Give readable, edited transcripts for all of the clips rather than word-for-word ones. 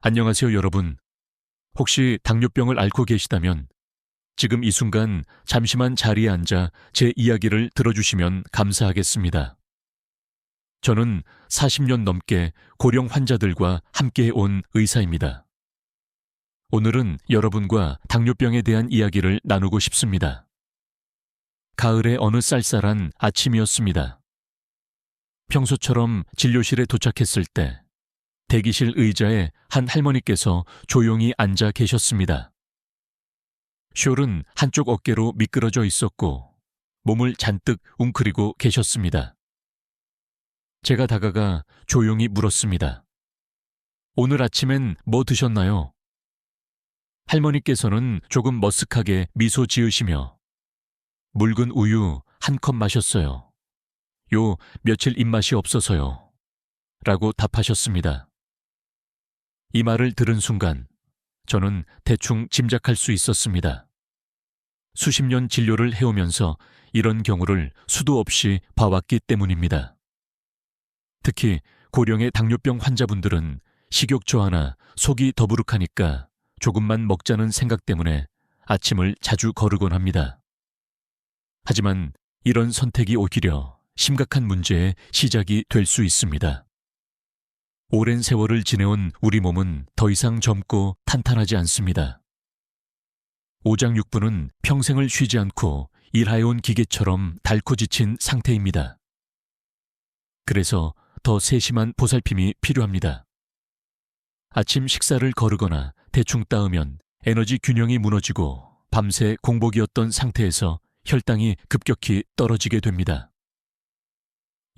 안녕하세요, 여러분. 혹시 당뇨병을 앓고 계시다면 지금 이 순간 잠시만 자리에 앉아 제 이야기를 들어주시면 감사하겠습니다. 저는 40년 넘게 고령 환자들과 함께 온 의사입니다. 오늘은 여러분과 당뇨병에 대한 이야기를 나누고 싶습니다. 가을의 어느 쌀쌀한 아침이었습니다. 평소처럼 진료실에 도착했을 때 대기실 의자에 한 할머니께서 조용히 앉아 계셨습니다. 숄은 한쪽 어깨로 미끄러져 있었고 몸을 잔뜩 웅크리고 계셨습니다. 제가 다가가 조용히 물었습니다. 오늘 아침엔 뭐 드셨나요? 할머니께서는 조금 머쓱하게 미소 지으시며 묽은 우유 한 컵 마셨어요. 요 며칠 입맛이 없어서요. 라고 답하셨습니다. 이 말을 들은 순간 저는 대충 짐작할 수 있었습니다. 수십 년 진료를 해오면서 이런 경우를 수도 없이 봐왔기 때문입니다. 특히 고령의 당뇨병 환자분들은 식욕 저하나 속이 더부룩하니까 조금만 먹자는 생각 때문에 아침을 자주 거르곤 합니다. 하지만 이런 선택이 오히려 심각한 문제의 시작이 될 수 있습니다. 오랜 세월을 지내온 우리 몸은 더 이상 젊고 탄탄하지 않습니다. 오장육부는 평생을 쉬지 않고 일해온 기계처럼 닳고 지친 상태입니다. 그래서 더 세심한 보살핌이 필요합니다. 아침 식사를 거르거나 대충 따으면 에너지 균형이 무너지고 밤새 공복이었던 상태에서 혈당이 급격히 떨어지게 됩니다.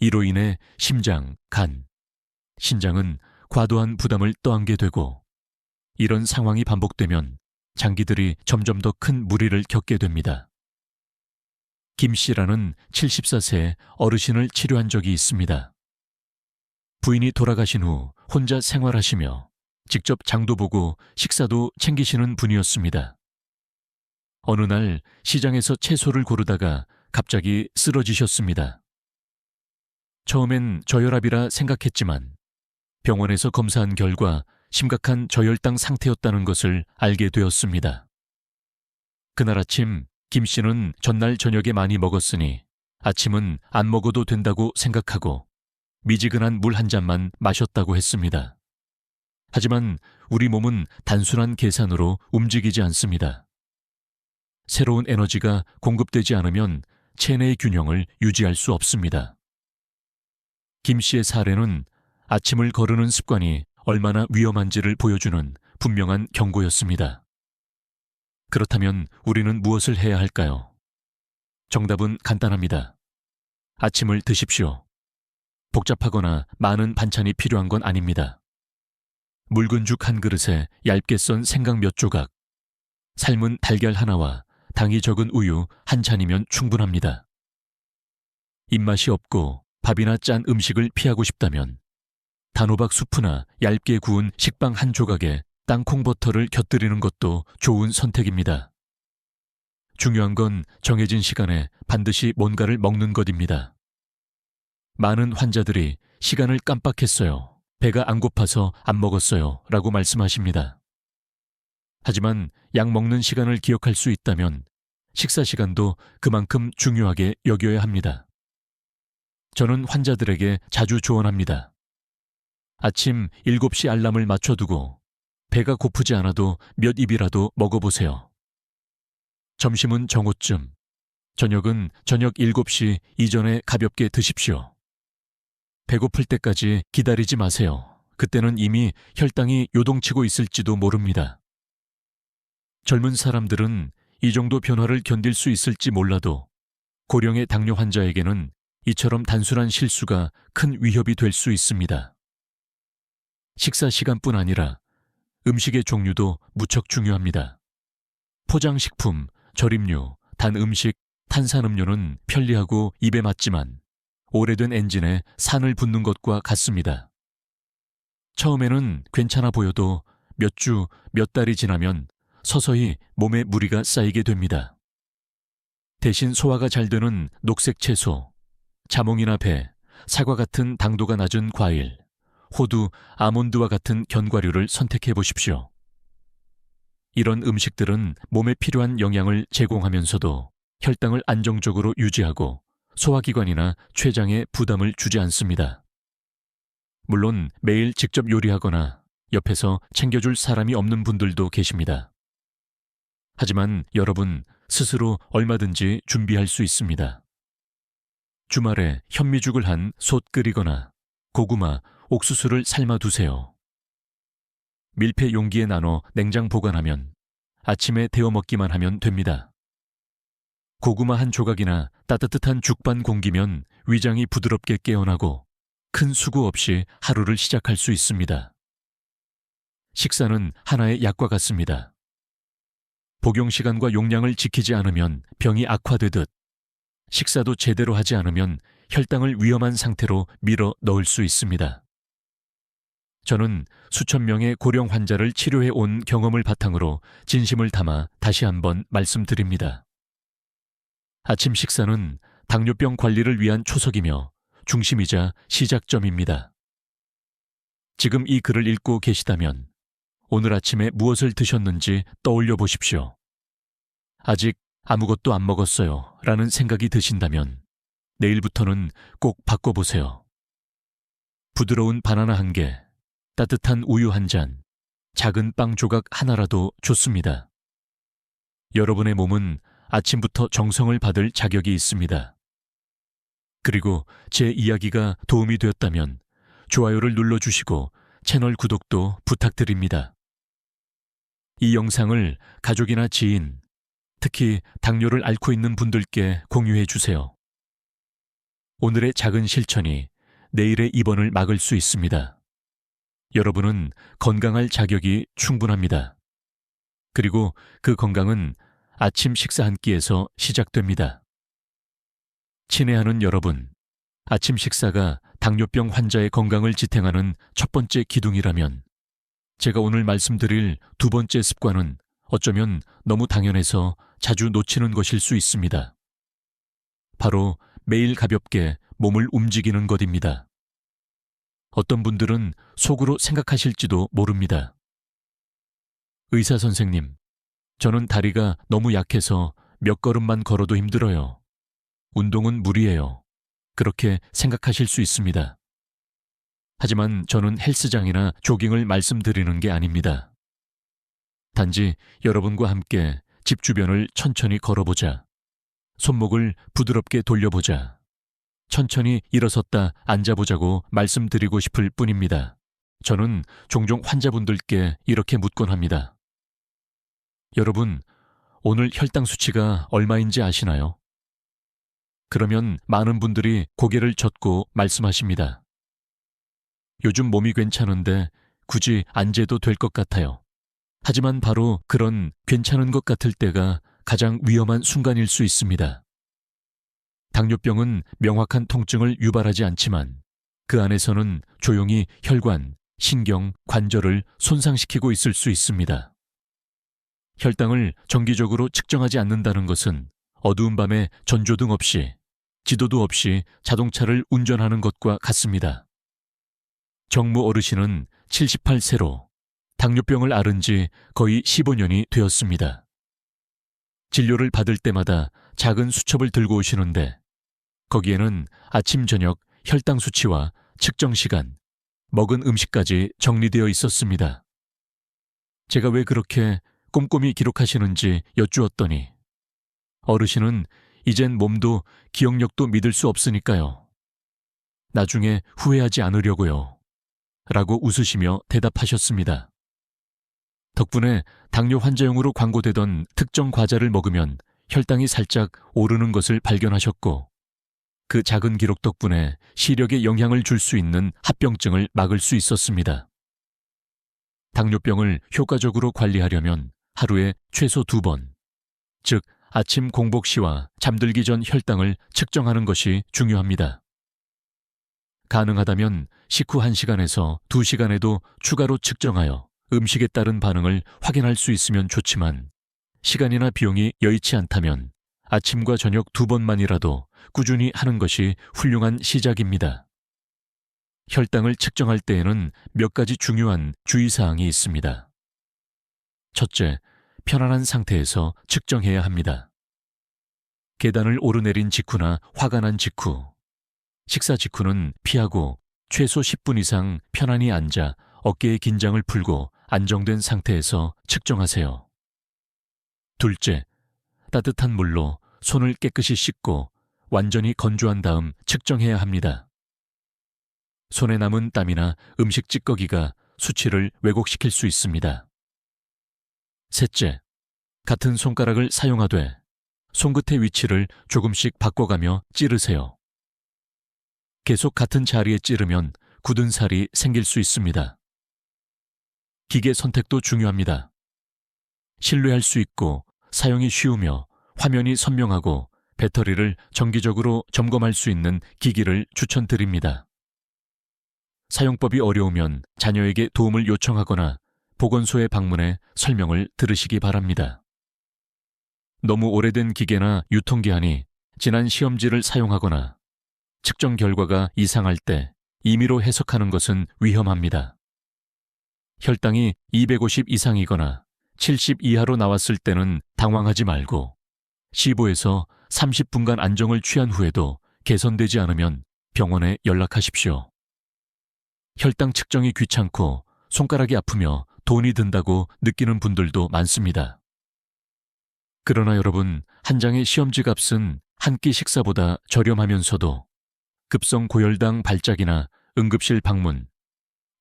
이로 인해 심장, 간, 신장은 과도한 부담을 떠안게 되고 이런 상황이 반복되면 장기들이 점점 더 큰 무리를 겪게 됩니다. 김 씨라는 74세 어르신을 치료한 적이 있습니다. 부인이 돌아가신 후 혼자 생활하시며 직접 장도 보고 식사도 챙기시는 분이었습니다. 어느 날 시장에서 채소를 고르다가 갑자기 쓰러지셨습니다. 처음엔 저혈압이라 생각했지만 병원에서 검사한 결과 심각한 저혈당 상태였다는 것을 알게 되었습니다. 그날 아침 김 씨는 전날 저녁에 많이 먹었으니 아침은 안 먹어도 된다고 생각하고 미지근한 물 한 잔만 마셨다고 했습니다. 하지만 우리 몸은 단순한 계산으로 움직이지 않습니다. 새로운 에너지가 공급되지 않으면 체내의 균형을 유지할 수 없습니다. 김 씨의 사례는 아침을 거르는 습관이 얼마나 위험한지를 보여주는 분명한 경고였습니다. 그렇다면 우리는 무엇을 해야 할까요? 정답은 간단합니다. 아침을 드십시오. 복잡하거나 많은 반찬이 필요한 건 아닙니다. 묽은 죽 한 그릇에 얇게 썬 생강 몇 조각, 삶은 달걀 하나와 당이 적은 우유 한 잔이면 충분합니다. 입맛이 없고 밥이나 짠 음식을 피하고 싶다면 단호박 수프나 얇게 구운 식빵 한 조각에 땅콩 버터를 곁들이는 것도 좋은 선택입니다. 중요한 건 정해진 시간에 반드시 뭔가를 먹는 것입니다. 많은 환자들이 시간을 깜빡했어요. 배가 안 고파서 안 먹었어요. 라고 말씀하십니다. 하지만 약 먹는 시간을 기억할 수 있다면 식사 시간도 그만큼 중요하게 여겨야 합니다. 저는 환자들에게 자주 조언합니다. 아침 7시 알람을 맞춰두고 배가 고프지 않아도 몇 입이라도 먹어보세요. 점심은 정오쯤, 저녁은 저녁 7시 이전에 가볍게 드십시오. 배고플 때까지 기다리지 마세요. 그때는 이미 혈당이 요동치고 있을지도 모릅니다. 젊은 사람들은 이 정도 변화를 견딜 수 있을지 몰라도 고령의 당뇨 환자에게는 이처럼 단순한 실수가 큰 위협이 될 수 있습니다. 식사 시간뿐 아니라 음식의 종류도 무척 중요합니다. 포장식품, 절임류, 단 음식, 탄산음료는 편리하고 입에 맞지만 오래된 엔진에 산을 붓는 것과 같습니다. 처음에는 괜찮아 보여도 몇 주, 몇 달이 지나면 서서히 몸에 무리가 쌓이게 됩니다. 대신 소화가 잘 되는 녹색 채소, 자몽이나 배, 사과 같은 당도가 낮은 과일, 호두, 아몬드와 같은 견과류를 선택해 보십시오. 이런 음식들은 몸에 필요한 영양을 제공하면서도 혈당을 안정적으로 유지하고 소화기관이나 췌장에 부담을 주지 않습니다. 물론 매일 직접 요리하거나 옆에서 챙겨줄 사람이 없는 분들도 계십니다. 하지만 여러분 스스로 얼마든지 준비할 수 있습니다. 주말에 현미죽을 한 솥 끓이거나 고구마, 옥수수를 삶아 두세요. 밀폐 용기에 나눠 냉장 보관하면 아침에 데워 먹기만 하면 됩니다. 고구마 한 조각이나 따뜻한 죽반 공기면 위장이 부드럽게 깨어나고 큰 수고 없이 하루를 시작할 수 있습니다. 식사는 하나의 약과 같습니다. 복용 시간과 용량을 지키지 않으면 병이 악화되듯 식사도 제대로 하지 않으면 혈당을 위험한 상태로 밀어 넣을 수 있습니다. 저는 수천 명의 고령 환자를 치료해 온 경험을 바탕으로 진심을 담아 다시 한번 말씀드립니다. 아침 식사는 당뇨병 관리를 위한 초석이며 중심이자 시작점입니다. 지금 이 글을 읽고 계시다면 오늘 아침에 무엇을 드셨는지 떠올려 보십시오. 아직 아무것도 안 먹었어요 라는 생각이 드신다면 내일부터는 꼭 바꿔보세요. 부드러운 바나나 한 개, 따뜻한 우유 한 잔, 작은 빵 조각 하나라도 좋습니다. 여러분의 몸은 아침부터 정성을 받을 자격이 있습니다. 그리고 제 이야기가 도움이 되었다면 좋아요를 눌러주시고 채널 구독도 부탁드립니다. 이 영상을 가족이나 지인, 특히 당뇨를 앓고 있는 분들께 공유해 주세요. 오늘의 작은 실천이 내일의 입원을 막을 수 있습니다. 여러분은 건강할 자격이 충분합니다. 그리고 그 건강은 아침 식사 한 끼에서 시작됩니다. 친애하는 여러분, 아침 식사가 당뇨병 환자의 건강을 지탱하는 첫 번째 기둥이라면 제가 오늘 말씀드릴 두 번째 습관은 어쩌면 너무 당연해서 자주 놓치는 것일 수 있습니다. 바로 매일 가볍게 몸을 움직이는 것입니다. 어떤 분들은 속으로 생각하실지도 모릅니다. 의사 선생님, 저는 다리가 너무 약해서 몇 걸음만 걸어도 힘들어요. 운동은 무리예요. 그렇게 생각하실 수 있습니다. 하지만 저는 헬스장이나 조깅을 말씀드리는 게 아닙니다. 단지 여러분과 함께 집 주변을 천천히 걸어보자. 손목을 부드럽게 돌려보자. 천천히 일어섰다 앉아보자고 말씀드리고 싶을 뿐입니다. 저는 종종 환자분들께 이렇게 묻곤 합니다. 여러분, 오늘 혈당 수치가 얼마인지 아시나요? 그러면 많은 분들이 고개를 젓고 말씀하십니다. 요즘 몸이 괜찮은데 굳이 안 재도 될 것 같아요. 하지만 바로 그런 괜찮은 것 같을 때가 가장 위험한 순간일 수 있습니다. 당뇨병은 명확한 통증을 유발하지 않지만 그 안에서는 조용히 혈관, 신경, 관절을 손상시키고 있을 수 있습니다. 혈당을 정기적으로 측정하지 않는다는 것은 어두운 밤에 전조등 없이, 지도도 없이 자동차를 운전하는 것과 같습니다. 정모 어르신은 78세로 당뇨병을 앓은 지 거의 15년이 되었습니다. 진료를 받을 때마다 작은 수첩을 들고 오시는데 거기에는 아침 저녁 혈당 수치와 측정 시간, 먹은 음식까지 정리되어 있었습니다. 제가 왜 그렇게 꼼꼼히 기록하시는지 여쭈었더니 어르신은 이젠 몸도 기억력도 믿을 수 없으니까요. 나중에 후회하지 않으려고요. 라고 웃으시며 대답하셨습니다. 덕분에 당뇨 환자용으로 광고되던 특정 과자를 먹으면 혈당이 살짝 오르는 것을 발견하셨고 그 작은 기록 덕분에 시력에 영향을 줄 수 있는 합병증을 막을 수 있었습니다. 당뇨병을 효과적으로 관리하려면 하루에 최소 2번, 즉 아침 공복 시와 잠들기 전 혈당을 측정하는 것이 중요합니다. 가능하다면 식후 1시간에서 2시간에도 추가로 측정하여 음식에 따른 반응을 확인할 수 있으면 좋지만 시간이나 비용이 여의치 않다면 아침과 저녁 2번만이라도 꾸준히 하는 것이 훌륭한 시작입니다. 혈당을 측정할 때에는 몇 가지 중요한 주의사항이 있습니다. 첫째, 편안한 상태에서 측정해야 합니다. 계단을 오르내린 직후나 화가 난 직후, 식사 직후는 피하고 최소 10분 이상 편안히 앉아 어깨의 긴장을 풀고 안정된 상태에서 측정하세요. 둘째, 따뜻한 물로 손을 깨끗이 씻고 완전히 건조한 다음 측정해야 합니다. 손에 남은 땀이나 음식 찌꺼기가 수치를 왜곡시킬 수 있습니다. 셋째, 같은 손가락을 사용하되 손끝의 위치를 조금씩 바꿔가며 찌르세요. 계속 같은 자리에 찌르면 굳은 살이 생길 수 있습니다. 기계 선택도 중요합니다. 신뢰할 수 있고 사용이 쉬우며 화면이 선명하고 배터리를 정기적으로 점검할 수 있는 기기를 추천드립니다. 사용법이 어려우면 자녀에게 도움을 요청하거나 보건소에 방문해 설명을 들으시기 바랍니다. 너무 오래된 기계나 유통기한이 지난 시험지를 사용하거나 측정 결과가 이상할 때 임의로 해석하는 것은 위험합니다. 혈당이 250 이상이거나 70 이하로 나왔을 때는 당황하지 말고 15에서 30분간 안정을 취한 후에도 개선되지 않으면 병원에 연락하십시오. 혈당 측정이 귀찮고 손가락이 아프며 돈이 든다고 느끼는 분들도 많습니다. 그러나 여러분, 한 장의 시험지 값은 한 끼 식사보다 저렴하면서도 급성 고혈당 발작이나 응급실 방문,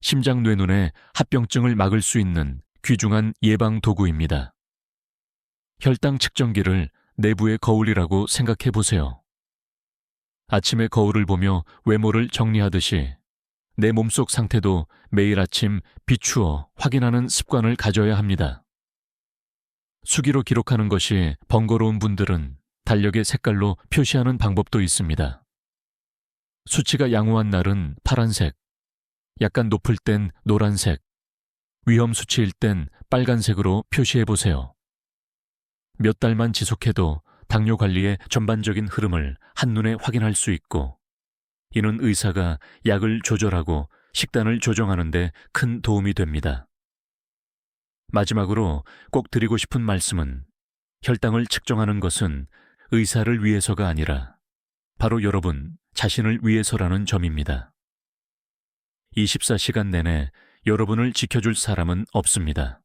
심장뇌눈의 합병증을 막을 수 있는 귀중한 예방 도구입니다. 혈당 측정기를 내부의 거울이라고 생각해 보세요. 아침에 거울을 보며 외모를 정리하듯이 내 몸속 상태도 매일 아침 비추어 확인하는 습관을 가져야 합니다. 수기로 기록하는 것이 번거로운 분들은 달력의 색깔로 표시하는 방법도 있습니다. 수치가 양호한 날은 파란색, 약간 높을 땐 노란색, 위험 수치일 땐 빨간색으로 표시해 보세요. 몇 달만 지속해도 당뇨 관리의 전반적인 흐름을 한눈에 확인할 수 있고, 이는 의사가 약을 조절하고 식단을 조정하는 데 큰 도움이 됩니다. 마지막으로 꼭 드리고 싶은 말씀은 혈당을 측정하는 것은 의사를 위해서가 아니라 바로 여러분 자신을 위해서라는 점입니다. 24시간 내내 여러분을 지켜줄 사람은 없습니다.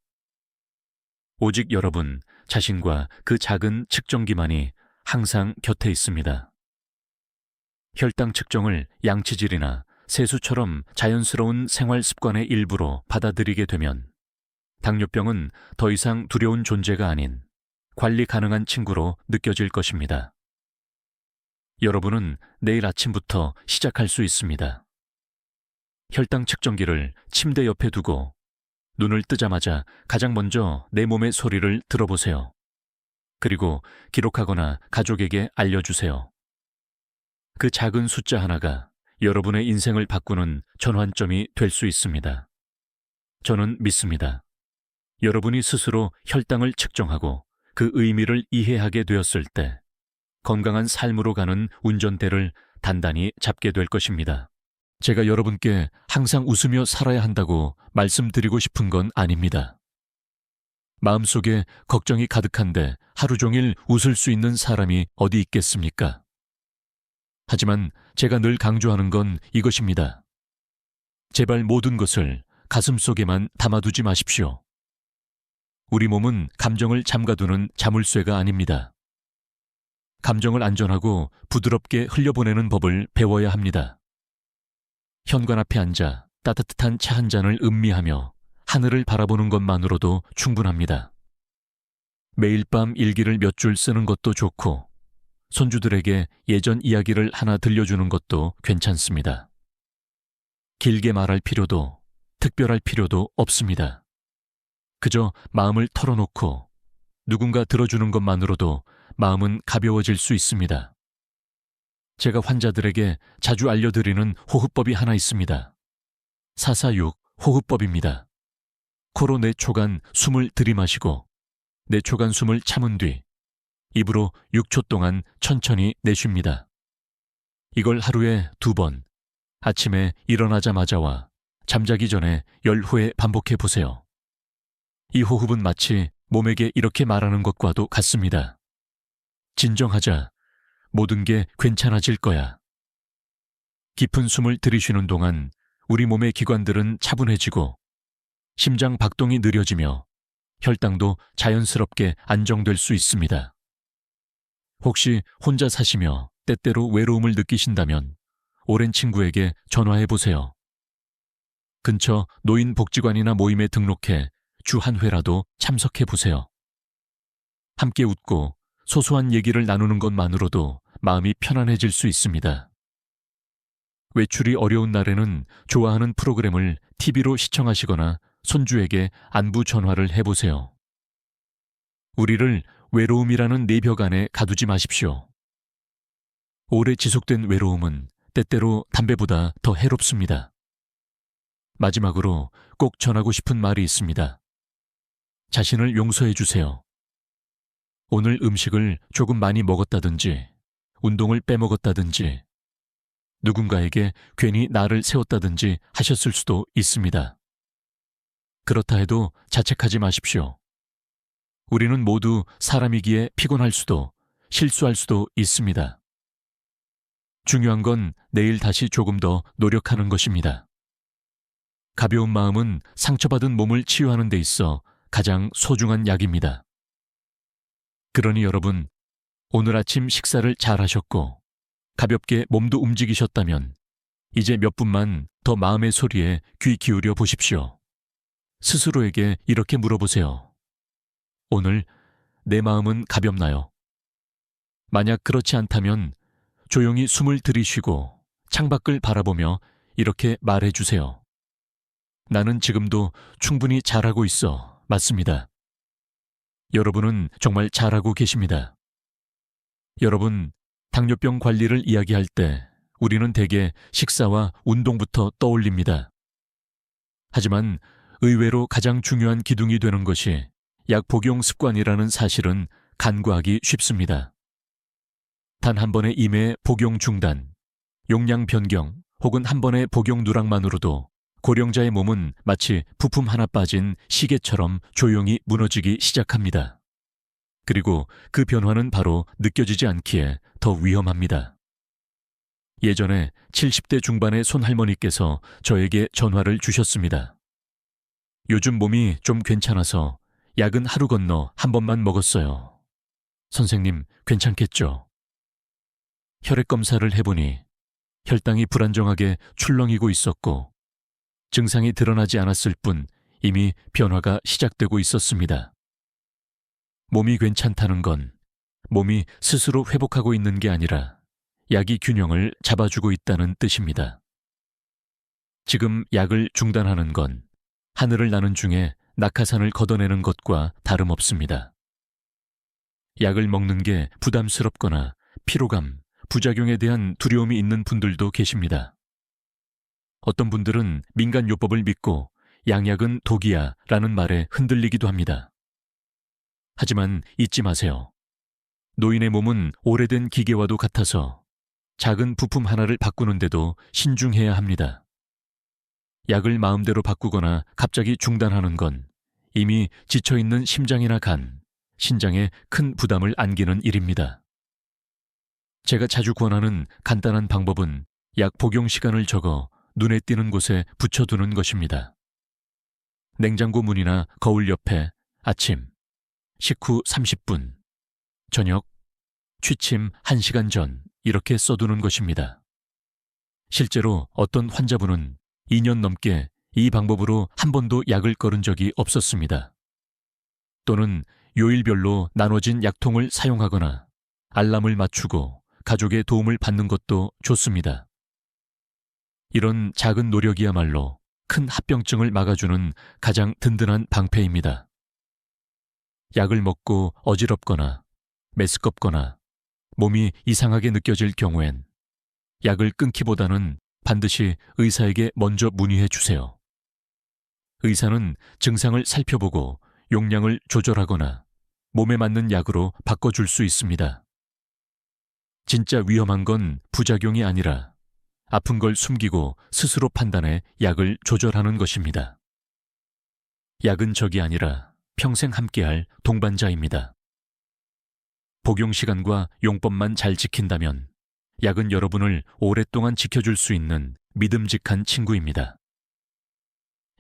오직 여러분 자신과 그 작은 측정기만이 항상 곁에 있습니다. 혈당 측정을 양치질이나 세수처럼 자연스러운 생활 습관의 일부로 받아들이게 되면 당뇨병은 더 이상 두려운 존재가 아닌 관리 가능한 친구로 느껴질 것입니다. 여러분은 내일 아침부터 시작할 수 있습니다. 혈당 측정기를 침대 옆에 두고 눈을 뜨자마자 가장 먼저 내 몸의 소리를 들어보세요. 그리고 기록하거나 가족에게 알려주세요. 그 작은 숫자 하나가 여러분의 인생을 바꾸는 전환점이 될 수 있습니다. 저는 믿습니다. 여러분이 스스로 혈당을 측정하고 그 의미를 이해하게 되었을 때 건강한 삶으로 가는 운전대를 단단히 잡게 될 것입니다. 제가 여러분께 항상 웃으며 살아야 한다고 말씀드리고 싶은 건 아닙니다. 마음속에 걱정이 가득한데 하루 종일 웃을 수 있는 사람이 어디 있겠습니까? 하지만 제가 늘 강조하는 건 이것입니다. 제발 모든 것을 가슴속에만 담아두지 마십시오. 우리 몸은 감정을 잠가두는 자물쇠가 아닙니다. 감정을 안전하고 부드럽게 흘려보내는 법을 배워야 합니다. 현관 앞에 앉아 따뜻한 차 한 잔을 음미하며 하늘을 바라보는 것만으로도 충분합니다. 매일 밤 일기를 몇 줄 쓰는 것도 좋고 손주들에게 예전 이야기를 하나 들려주는 것도 괜찮습니다. 길게 말할 필요도 특별할 필요도 없습니다. 그저 마음을 털어놓고 누군가 들어주는 것만으로도 마음은 가벼워질 수 있습니다. 제가 환자들에게 자주 알려드리는 호흡법이 하나 있습니다. 446 호흡법입니다. 코로 4초간 숨을 들이마시고 4초간 숨을 참은 뒤 입으로 6초 동안 천천히 내쉽니다. 이걸 하루에 2번, 아침에 일어나자마자와 잠자기 전에 10회에 반복해 보세요. 이 호흡은 마치 몸에게 이렇게 말하는 것과도 같습니다. 진정하자. 모든 게 괜찮아질 거야. 깊은 숨을 들이쉬는 동안 우리 몸의 기관들은 차분해지고 심장 박동이 느려지며 혈당도 자연스럽게 안정될 수 있습니다. 혹시 혼자 사시며 때때로 외로움을 느끼신다면 오랜 친구에게 전화해 보세요. 근처 노인복지관이나 모임에 등록해 주 한 회라도 참석해 보세요. 함께 웃고 소소한 얘기를 나누는 것만으로도 마음이 편안해질 수 있습니다. 외출이 어려운 날에는 좋아하는 프로그램을 TV로 시청하시거나 손주에게 안부 전화를 해보세요. 우리를 외로움이라는 내벽 안에 가두지 마십시오. 오래 지속된 외로움은 때때로 담배보다 더 해롭습니다. 마지막으로 꼭 전하고 싶은 말이 있습니다. 자신을 용서해 주세요. 오늘 음식을 조금 많이 먹었다든지, 운동을 빼먹었다든지, 누군가에게 괜히 나를 세웠다든지 하셨을 수도 있습니다. 그렇다 해도 자책하지 마십시오. 우리는 모두 사람이기에 피곤할 수도, 실수할 수도 있습니다. 중요한 건 내일 다시 조금 더 노력하는 것입니다. 가벼운 마음은 상처받은 몸을 치유하는 데 있어 가장 소중한 약입니다. 그러니 여러분, 오늘 아침 식사를 잘 하셨고 가볍게 몸도 움직이셨다면 이제 몇 분만 더 마음의 소리에 귀 기울여 보십시오. 스스로에게 이렇게 물어보세요. 오늘 내 마음은 가볍나요? 만약 그렇지 않다면 조용히 숨을 들이쉬고 창밖을 바라보며 이렇게 말해주세요. 나는 지금도 충분히 잘하고 있어. 맞습니다. 여러분은 정말 잘하고 계십니다. 여러분, 당뇨병 관리를 이야기할 때 우리는 대개 식사와 운동부터 떠올립니다. 하지만 의외로 가장 중요한 기둥이 되는 것이 약 복용 습관이라는 사실은 간과하기 쉽습니다. 단 한 번의 임의 복용 중단, 용량 변경 혹은 한 번의 복용 누락만으로도 고령자의 몸은 마치 부품 하나 빠진 시계처럼 조용히 무너지기 시작합니다. 그리고 그 변화는 바로 느껴지지 않기에 더 위험합니다. 예전에 70대 중반의 손할머니께서 저에게 전화를 주셨습니다. 요즘 몸이 좀 괜찮아서 약은 하루 건너 한 번만 먹었어요. 선생님, 괜찮겠죠? 혈액 검사를 해보니 혈당이 불안정하게 출렁이고 있었고 증상이 드러나지 않았을 뿐 이미 변화가 시작되고 있었습니다. 몸이 괜찮다는 건 몸이 스스로 회복하고 있는 게 아니라 약이 균형을 잡아주고 있다는 뜻입니다. 지금 약을 중단하는 건 하늘을 나는 중에 낙하산을 걷어내는 것과 다름없습니다. 약을 먹는 게 부담스럽거나 피로감, 부작용에 대한 두려움이 있는 분들도 계십니다. 어떤 분들은 민간요법을 믿고 양약은 독이야 라는 말에 흔들리기도 합니다. 하지만 잊지 마세요. 노인의 몸은 오래된 기계와도 같아서 작은 부품 하나를 바꾸는데도 신중해야 합니다. 약을 마음대로 바꾸거나 갑자기 중단하는 건 이미 지쳐있는 심장이나 간, 신장에 큰 부담을 안기는 일입니다. 제가 자주 권하는 간단한 방법은 약 복용 시간을 적어 눈에 띄는 곳에 붙여두는 것입니다. 냉장고 문이나 거울 옆에 아침, 식후 30분, 저녁, 취침 1시간 전 이렇게 써두는 것입니다. 실제로 어떤 환자분은 2년 넘게 이 방법으로 한 번도 약을 거른 적이 없었습니다. 또는 요일별로 나눠진 약통을 사용하거나 알람을 맞추고 가족의 도움을 받는 것도 좋습니다. 이런 작은 노력이야말로 큰 합병증을 막아주는 가장 든든한 방패입니다. 약을 먹고 어지럽거나 메스껍거나 몸이 이상하게 느껴질 경우엔 약을 끊기보다는 반드시 의사에게 먼저 문의해 주세요. 의사는 증상을 살펴보고 용량을 조절하거나 몸에 맞는 약으로 바꿔줄 수 있습니다. 진짜 위험한 건 부작용이 아니라 아픈 걸 숨기고 스스로 판단해 약을 조절하는 것입니다. 약은 적이 아니라 평생 함께할 동반자입니다. 복용 시간과 용법만 잘 지킨다면 약은 여러분을 오랫동안 지켜줄 수 있는 믿음직한 친구입니다.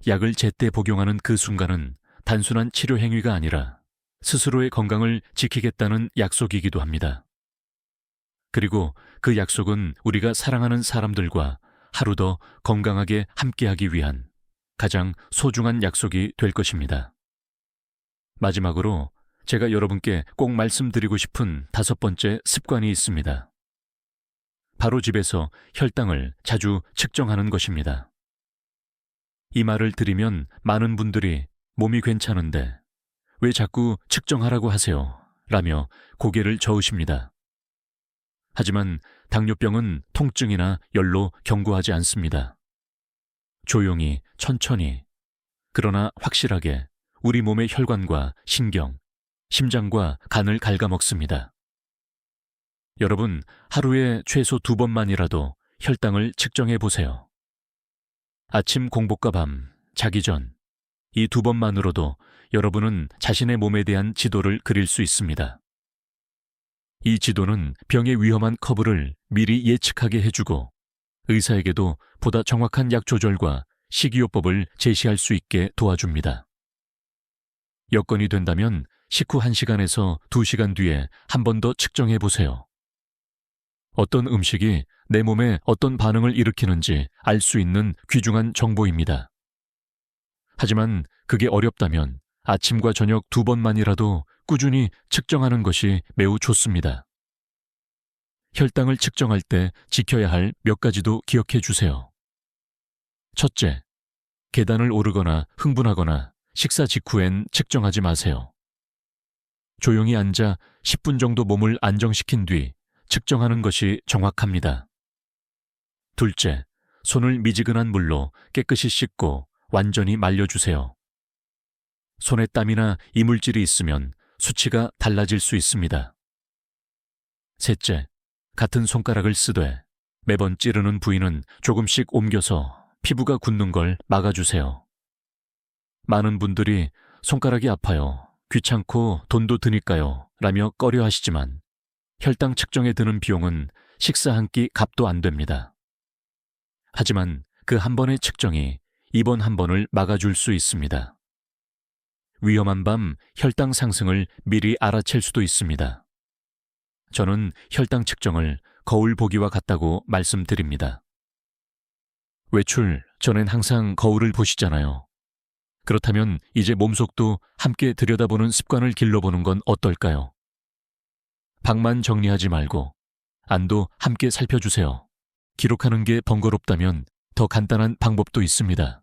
약을 제때 복용하는 그 순간은 단순한 치료 행위가 아니라 스스로의 건강을 지키겠다는 약속이기도 합니다. 그리고 그 약속은 우리가 사랑하는 사람들과 하루 더 건강하게 함께하기 위한 가장 소중한 약속이 될 것입니다. 마지막으로 제가 여러분께 꼭 말씀드리고 싶은 5번째 습관이 있습니다. 바로 집에서 혈당을 자주 측정하는 것입니다. 이 말을 들으면 많은 분들이 몸이 괜찮은데 왜 자꾸 측정하라고 하세요? 라며 고개를 저으십니다. 하지만 당뇨병은 통증이나 열로 경고하지 않습니다. 조용히, 천천히, 그러나 확실하게 우리 몸의 혈관과 신경, 심장과 간을 갉아먹습니다. 여러분, 하루에 최소 2번만이라도 혈당을 측정해 보세요. 아침 공복과 밤, 자기 전, 이 2번만으로도 여러분은 자신의 몸에 대한 지도를 그릴 수 있습니다. 이 지도는 병의 위험한 커브를 미리 예측하게 해주고 의사에게도 보다 정확한 약 조절과 식이요법을 제시할 수 있게 도와줍니다. 여건이 된다면 식후 1시간에서 2시간 뒤에 한 번 더 측정해 보세요. 어떤 음식이 내 몸에 어떤 반응을 일으키는지 알 수 있는 귀중한 정보입니다. 하지만 그게 어렵다면 아침과 저녁 2번만이라도 꾸준히 측정하는 것이 매우 좋습니다. 혈당을 측정할 때 지켜야 할 몇 가지도 기억해 주세요. 첫째, 계단을 오르거나 흥분하거나 식사 직후엔 측정하지 마세요. 조용히 앉아 10분 정도 몸을 안정시킨 뒤 측정하는 것이 정확합니다. 둘째, 손을 미지근한 물로 깨끗이 씻고 완전히 말려주세요. 손에 땀이나 이물질이 있으면 수치가 달라질 수 있습니다. 셋째, 같은 손가락을 쓰되 매번 찌르는 부위는 조금씩 옮겨서 피부가 굳는 걸 막아주세요. 많은 분들이 손가락이 아파요, 귀찮고 돈도 드니까요 라며 꺼려 하시지만 혈당 측정에 드는 비용은 식사 한 끼 값도 안 됩니다. 하지만 그 한 번의 측정이 이번 한 번을 막아줄 수 있습니다. 위험한 밤 혈당 상승을 미리 알아챌 수도 있습니다. 저는 혈당 측정을 거울 보기와 같다고 말씀드립니다. 외출 전엔 항상 거울을 보시잖아요. 그렇다면 이제 몸속도 함께 들여다보는 습관을 길러보는 건 어떨까요? 방만 정리하지 말고 안도 함께 살펴주세요. 기록하는 게 번거롭다면 더 간단한 방법도 있습니다.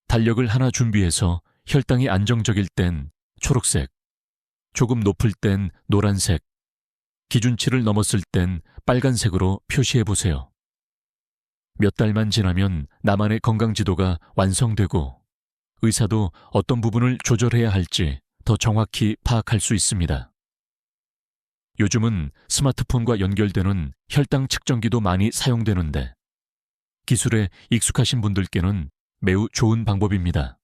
달력을 하나 준비해서 혈당이 안정적일 땐 초록색, 조금 높을 땐 노란색, 기준치를 넘었을 땐 빨간색으로 표시해보세요. 몇 달만 지나면 나만의 건강지도가 완성되고 의사도 어떤 부분을 조절해야 할지 더 정확히 파악할 수 있습니다. 요즘은 스마트폰과 연결되는 혈당 측정기도 많이 사용되는데 기술에 익숙하신 분들께는 매우 좋은 방법입니다.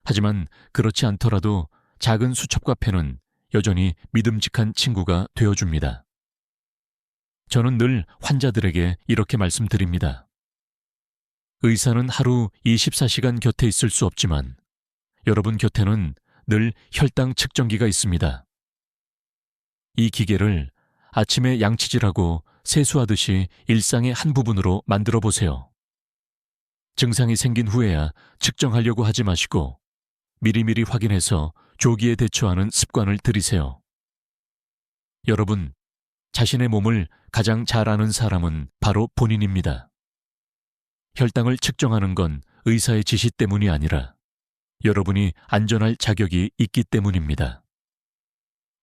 하지만 그렇지 않더라도 작은 수첩과 펜은 여전히 믿음직한 친구가 되어줍니다. 저는 늘 환자들에게 이렇게 말씀드립니다. 의사는 하루 24시간 곁에 있을 수 없지만 여러분 곁에는 늘 혈당 측정기가 있습니다. 이 기계를 아침에 양치질하고 세수하듯이 일상의 한 부분으로 만들어 보세요. 증상이 생긴 후에야 측정하려고 하지 마시고 미리미리 확인해서 조기에 대처하는 습관을 들이세요. 여러분, 자신의 몸을 가장 잘 아는 사람은 바로 본인입니다. 혈당을 측정하는 건 의사의 지시 때문이 아니라 여러분이 안전할 자격이 있기 때문입니다.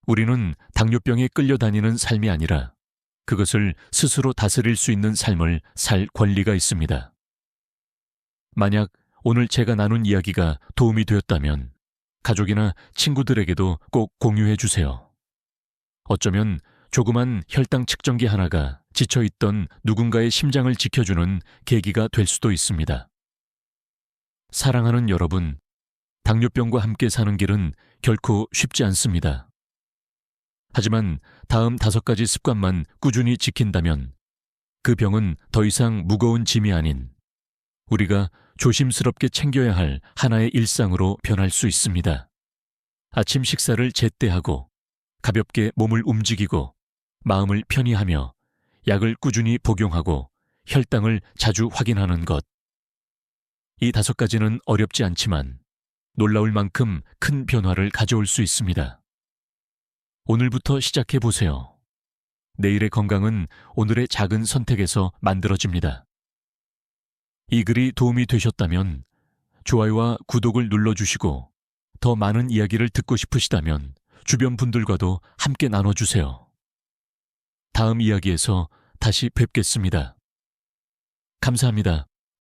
우리는 당뇨병에 끌려다니는 삶이 아니라 그것을 스스로 다스릴 수 있는 삶을 살 권리가 있습니다. 만약 오늘 제가 나눈 이야기가 도움이 되었다면 가족이나 친구들에게도 꼭 공유해 주세요. 어쩌면 조그만 혈당 측정기 하나가 지쳐있던 누군가의 심장을 지켜주는 계기가 될 수도 있습니다. 사랑하는 여러분, 당뇨병과 함께 사는 길은 결코 쉽지 않습니다. 하지만 다음 5가지 습관만 꾸준히 지킨다면 그 병은 더 이상 무거운 짐이 아닌 우리가 조심스럽게 챙겨야 할 하나의 일상으로 변할 수 있습니다. 아침 식사를 제때 하고 가볍게 몸을 움직이고 마음을 편히 하며 약을 꾸준히 복용하고 혈당을 자주 확인하는 것. 이 5가지는 어렵지 않지만 놀라울 만큼 큰 변화를 가져올 수 있습니다. 오늘부터 시작해 보세요. 내일의 건강은 오늘의 작은 선택에서 만들어집니다. 이 글이 도움이 되셨다면 좋아요와 구독을 눌러주시고 더 많은 이야기를 듣고 싶으시다면 주변 분들과도 함께 나눠주세요. 다음 이야기에서 다시 뵙겠습니다. 감사합니다.